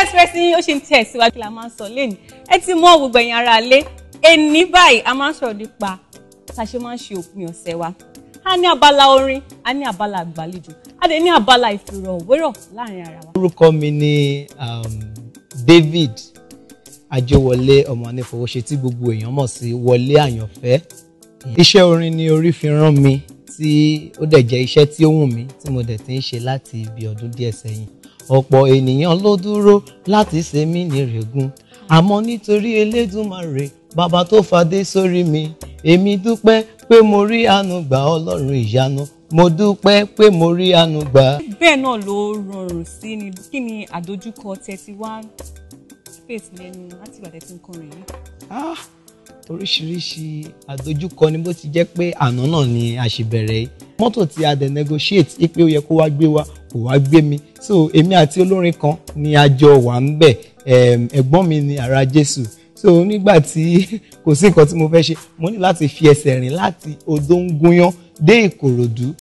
Express ní ó ṣe ń tẹ̀síwájú la máa ń sọ lẹ́nu ẹ ti mọ gbogbo ẹ̀yin ará ilé ẹni báyìí a máa ń sọ̀rọ̀ nípa tá a ṣe máa ń ṣe òpin ọ̀sẹ̀ wa a ní abala orin a ní abala àgbàlejò a dẹ̀ ní abala ìfìrọ̀wérọ̀ láàrin ara wa. Orúkọ mi ni David Ajówọlé ọmọ Anífowóṣe tí gbogbo èèyàn mọ̀ sí Wọlé Àyànfẹ́. Iṣẹ́ orin ni orí fi rán mi tí ó dẹ̀ jẹ́ iṣẹ́ tí ó wù mí tí mo dẹ̀ ti ń ṣe láti ibi ọdún díẹ̀ sẹ́yìn. Ọ̀pọ̀ ènìyàn ló dúró láti ṣe mí ní règùn àmọ́ nítorí Elédùmarè bàbá tó fadé sórí mi èmi dúpẹ́ pé mo rí àánú gbà Ọlọ́run ìyanu mo dúpẹ́ pé mo rí àánú gbà. Bẹ́ẹ̀ náà ló rọrùn sí ni kí ni àdójúkọ 31 space lẹ́nu láti ìgbà tẹ́ ti ń kọrin yìí. Oríṣiríṣi àdójúkọ ni bó ti jẹ́ pé àná náà ni a ṣe bẹ̀rẹ̀ yìí. Mọ́tò tí a dẹ̀ negotiate pé ó yẹ kó wá gbé wa kò wá gbé mi so èmi àti olórin kan ni a jọ wà ń bẹ̀ ẹ̀gbọ́n mi ni Ara Jésù so nígbà tí kò sí nǹkan tí mo fẹ́ ṣe mo ní láti fi ẹsẹ̀ rìn láti Odòńgúnyán dé Ìkòròdú